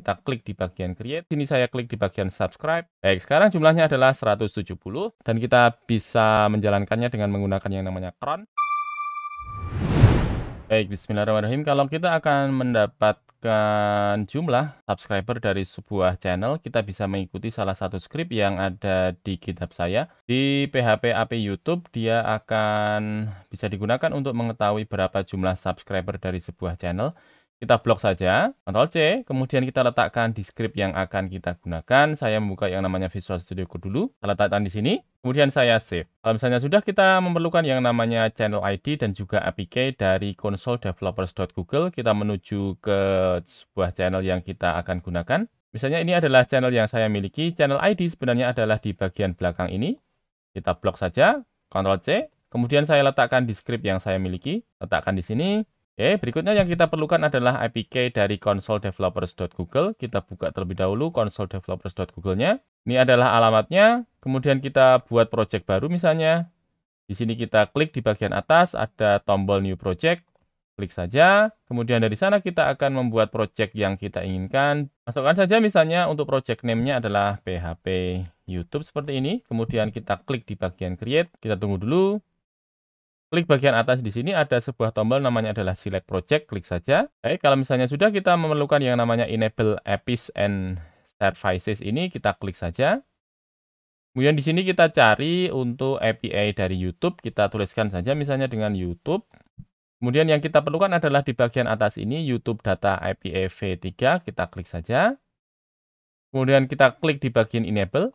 kita klik di bagian create. Sini saya klik di bagian subscribe. Baik, sekarang jumlahnya adalah 170 dan kita bisa menjalankannya dengan menggunakan yang namanya cron. Baik, bismillahirrahmanirrahim. Kalau kita akan mendapatkan jumlah subscriber dari sebuah channel, kita bisa mengikuti salah satu script yang ada di GitHub saya. Di PHP API YouTube, dia akan bisa digunakan untuk mengetahui berapa jumlah subscriber dari sebuah channel. Kita blok saja, Ctrl C, kemudian kita letakkan di script yang akan kita gunakan. Saya membuka yang namanya Visual Studio Code dulu, saya letakkan di sini, kemudian saya save. Kalau misalnya sudah, kita memerlukan yang namanya channel ID dan juga APK dari console-developers.google. Kita menuju ke sebuah channel yang kita akan gunakan. Misalnya ini adalah channel yang saya miliki. Channel ID sebenarnya adalah di bagian belakang ini. Kita blok saja, Ctrl C, kemudian saya letakkan di script yang saya miliki, letakkan di sini. Oke, berikutnya yang kita perlukan adalah APK dari console-developers.google. Kita buka terlebih dahulu console-developers.google-nya. Ini adalah alamatnya. Kemudian kita buat project baru misalnya. Di sini kita klik di bagian atas, ada tombol New Project. Klik saja. Kemudian dari sana kita akan membuat project yang kita inginkan. Masukkan saja misalnya untuk project name-nya adalah PHP YouTube seperti ini. Kemudian kita klik di bagian Create. Kita tunggu dulu. Klik bagian atas di sini ada sebuah tombol namanya adalah Select Project, klik saja. Baik, kalau misalnya sudah, kita memerlukan yang namanya Enable APIs and Services ini, kita klik saja. Kemudian di sini kita cari untuk API dari YouTube, kita tuliskan saja misalnya dengan YouTube. Kemudian yang kita perlukan adalah di bagian atas ini YouTube Data API v3, kita klik saja. Kemudian kita klik di bagian Enable.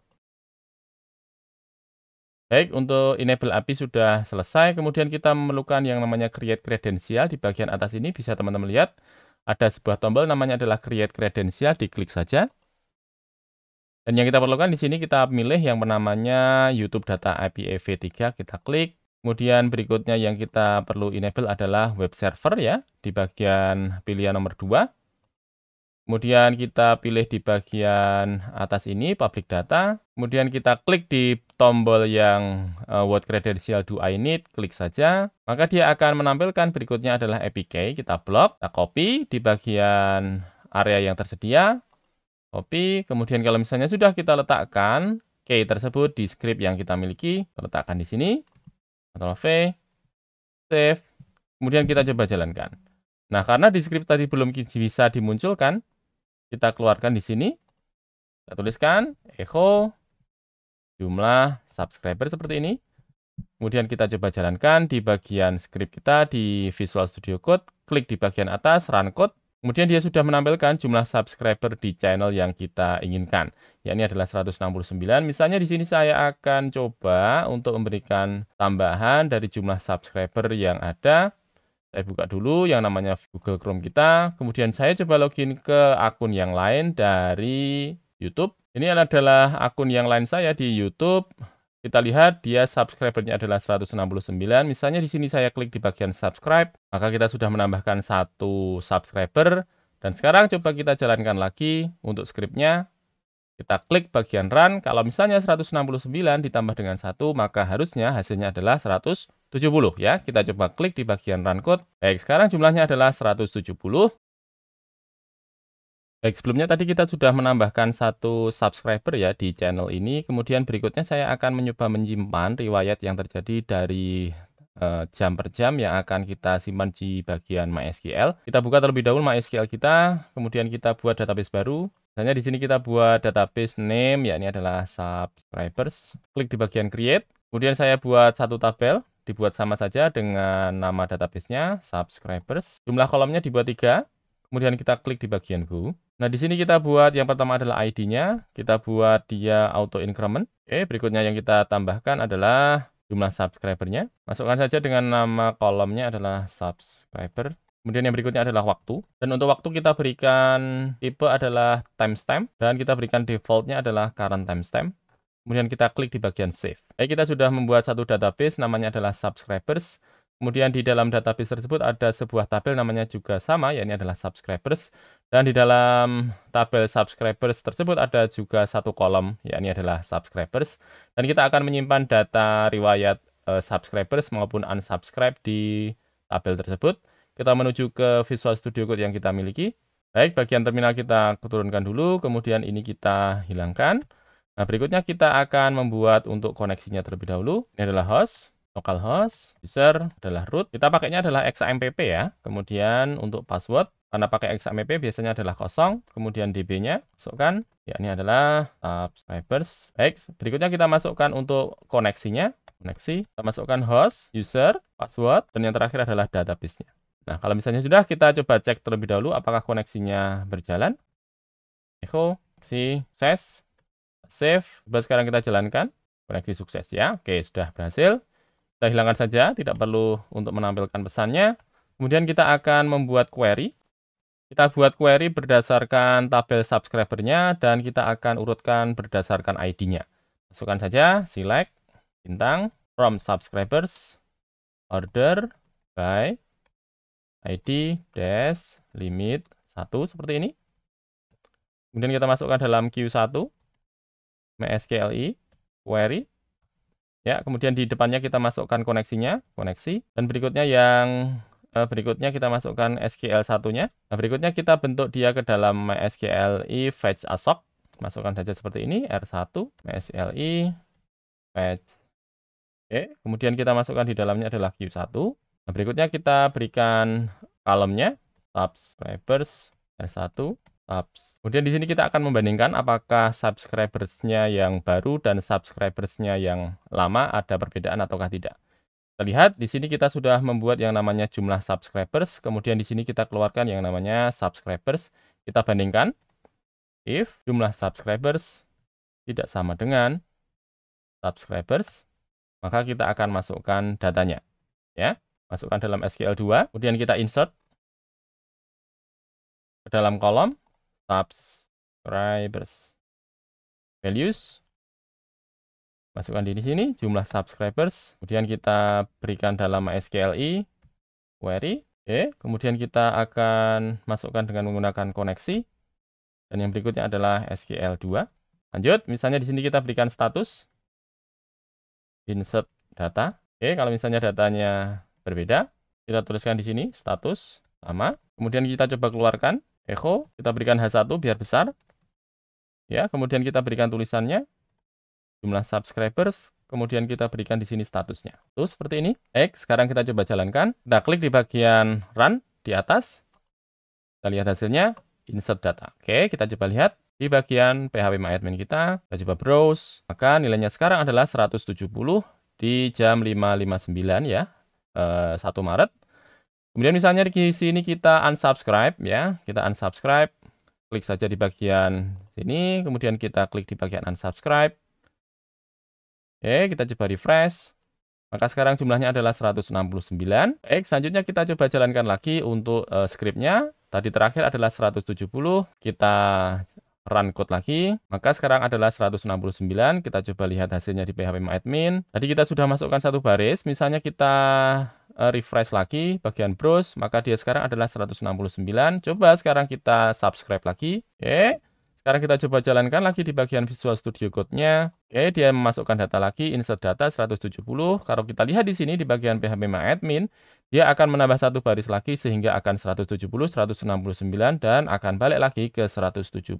Baik, untuk enable API sudah selesai. Kemudian kita memerlukan yang namanya create credential. Di bagian atas ini bisa teman-teman lihat ada sebuah tombol namanya adalah create credential, diklik saja. Dan yang kita perlukan di sini kita pilih yang namanya YouTube Data API v3, kita klik. Kemudian berikutnya yang kita perlu enable adalah web server ya, di bagian pilihan nomor 2. Kemudian kita pilih di bagian atas ini, public data. Kemudian kita klik di tombol yang what credential do I need, klik saja. Maka dia akan menampilkan berikutnya adalah APK, kita blok, kita copy di bagian area yang tersedia. Copy, kemudian kalau misalnya sudah, kita letakkan key tersebut di script yang kita miliki. Kita letakkan di sini, Ctrl V, save. Kemudian kita coba jalankan. Nah, karena di script tadi belum bisa dimunculkan, kita keluarkan di sini, kita tuliskan echo jumlah subscriber seperti ini. Kemudian kita coba jalankan di bagian script kita di Visual Studio Code, klik di bagian atas, run code. Kemudian dia sudah menampilkan jumlah subscriber di channel yang kita inginkan, yakni adalah 169. Misalnya di sini saya akan coba untuk memberikan tambahan dari jumlah subscriber yang ada. Saya buka dulu yang namanya Google Chrome kita. Kemudian saya coba login ke akun yang lain dari YouTube. Ini adalah akun yang lain saya di YouTube. Kita lihat dia subscribernya adalah 169. Misalnya di sini saya klik di bagian subscribe, maka kita sudah menambahkan 1 subscriber. Dan sekarang coba kita jalankan lagi untuk scriptnya. Kita klik bagian run. Kalau misalnya 169 ditambah dengan 1, maka harusnya hasilnya adalah 170 ya. Kita coba klik di bagian run code. Baik, sekarang jumlahnya adalah 170. Baik, sebelumnya tadi kita sudah menambahkan 1 subscriber ya di channel ini. Kemudian berikutnya saya akan mencoba menyimpan riwayat yang terjadi dari jam per jam yang akan kita simpan di bagian MySQL. Kita buka terlebih dahulu MySQL kita, kemudian kita buat database baru. Misalnya di sini kita buat database name, yakni adalah subscribers. Klik di bagian create. Kemudian saya buat 1 tabel, dibuat sama saja dengan nama database-nya, subscribers. Jumlah kolomnya dibuat 3. Kemudian kita klik di bagian go. Nah, di sini kita buat yang pertama adalah ID-nya. Kita buat dia auto increment. Oke, berikutnya yang kita tambahkan adalah jumlah subscribernya. Masukkan saja dengan nama kolomnya adalah subscriber. Kemudian yang berikutnya adalah waktu. Dan untuk waktu kita berikan tipe adalah timestamp. Dan kita berikan defaultnya adalah current timestamp. Kemudian kita klik di bagian save. Kita sudah membuat 1 database namanya adalah subscribers. Kemudian di dalam database tersebut ada sebuah tabel namanya juga sama, yakni adalah subscribers. Dan di dalam tabel subscribers tersebut ada juga 1 kolom, yakni adalah subscribers. Dan kita akan menyimpan data riwayat subscribers maupun unsubscribe di tabel tersebut. Kita menuju ke Visual Studio Code yang kita miliki. Baik, bagian terminal kita turunkan dulu, kemudian ini kita hilangkan. Nah, berikutnya kita akan membuat untuk koneksinya terlebih dahulu. Ini adalah host, localhost, user adalah root. Kita pakainya adalah XAMPP ya. Kemudian untuk password, karena pakai XAMPP biasanya adalah kosong. Kemudian DB-nya masukkan. Ya, ini adalah subscribers. Baik, berikutnya kita masukkan untuk koneksinya. Koneksi, kita masukkan host, user, password, dan yang terakhir adalah database-nya. Nah, kalau misalnya sudah, kita coba cek terlebih dahulu apakah koneksinya berjalan. Echo, sukses, save. Coba sekarang kita jalankan. Koneksi sukses ya. Oke, sudah berhasil. Kita hilangkan saja, tidak perlu untuk menampilkan pesannya. Kemudian kita akan membuat query. Kita buat query berdasarkan tabel subscriber-nya dan kita akan urutkan berdasarkan ID-nya. Masukkan saja, select, bintang, from subscribers, order, by, ID, dash, limit, 1, seperti ini. Kemudian kita masukkan dalam Q1, MySQLi, query. Ya, kemudian di depannya kita masukkan koneksinya, koneksi. Dan berikutnya berikutnya kita masukkan SQL1-nya. Nah, berikutnya kita bentuk dia ke dalam MySQLi fetch assoc. Masukkan saja seperti ini, R1, MySQLi, fetch. Oke, kemudian kita masukkan di dalamnya adalah Q1. Nah, berikutnya kita berikan kolomnya, subscribers, R1, subs. Kemudian di sini kita akan membandingkan apakah subscribers-nya yang baru dan subscribers-nya yang lama ada perbedaan ataukah tidak. Kita lihat di sini kita sudah membuat yang namanya jumlah subscribers, kemudian di sini kita keluarkan yang namanya subscribers. Kita bandingkan. If jumlah subscribers tidak sama dengan subscribers, maka kita akan masukkan datanya. Ya, masukkan dalam SQL2, kemudian kita insert ke dalam kolom subscribers values. Masukkan di sini jumlah subscribers, kemudian kita berikan dalam MySQLi query. Oke, kemudian kita akan masukkan dengan menggunakan koneksi. Dan yang berikutnya adalah SQL2. Lanjut, misalnya di sini kita berikan status insert data. Oke, kalau misalnya datanya berbeda, kita tuliskan di sini status sama. Kemudian kita coba keluarkan echo, kita berikan H1 biar besar. Ya, kemudian kita berikan tulisannya jumlah subscribers, kemudian kita berikan di sini statusnya. Tuh seperti ini. Baik, sekarang kita coba jalankan. Kita klik di bagian run di atas. Kita lihat hasilnya, insert data. Oke, kita coba lihat di bagian phpMyAdmin kita coba browse. Maka nilainya sekarang adalah 170 di jam 5.59 ya, 1 Maret. Kemudian misalnya di sini kita unsubscribe ya, kita unsubscribe, klik saja di bagian sini, kemudian kita klik di bagian unsubscribe. Oke, kita coba refresh. Maka sekarang jumlahnya adalah 169. Baik, selanjutnya kita coba jalankan lagi untuk scriptnya. Tadi terakhir adalah 170, kita run code lagi, maka sekarang adalah 169. Kita coba lihat hasilnya di phpMyAdmin. Tadi kita sudah masukkan satu baris, misalnya kita refresh lagi bagian browse, maka dia sekarang adalah 169. Coba sekarang kita subscribe lagi. Oke, sekarang kita coba jalankan lagi di bagian Visual Studio Code-nya. Oke, dia memasukkan data lagi, insert data 170. Kalau kita lihat di sini di bagian phpMyAdmin, dia akan menambah satu baris lagi sehingga akan 170, 169 dan akan balik lagi ke 170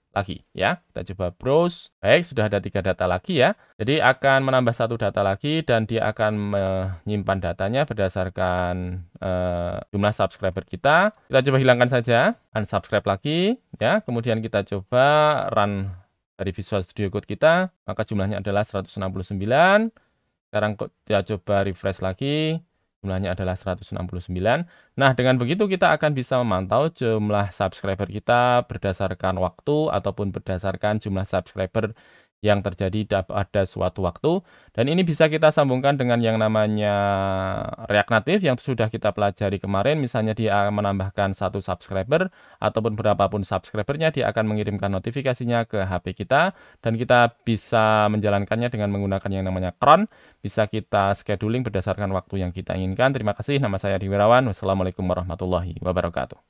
lagi ya. Kita coba browse. Baik, sudah ada 3 data lagi ya. Jadi akan menambah satu data lagi dan dia akan menyimpan datanya berdasarkan jumlah subscriber kita. Kita coba hilangkan saja, unsubscribe lagi ya. Kemudian kita coba run dari Visual Studio Code kita, maka jumlahnya adalah 169. Sekarang kita coba refresh lagi. Jumlahnya adalah 169. Nah, dengan begitu kita akan bisa memantau jumlah subscriber kita berdasarkan waktu ataupun berdasarkan jumlah subscriber yang terjadi pada suatu waktu. Dan ini bisa kita sambungkan dengan yang namanya React Native yang sudah kita pelajari kemarin. Misalnya dia menambahkan 1 subscriber ataupun berapapun subscribernya, dia akan mengirimkan notifikasinya ke HP kita. Dan kita bisa menjalankannya dengan menggunakan yang namanya cron. Bisa kita scheduling berdasarkan waktu yang kita inginkan. Terima kasih, nama saya Adi Wirawan. Wassalamualaikum warahmatullahi wabarakatuh.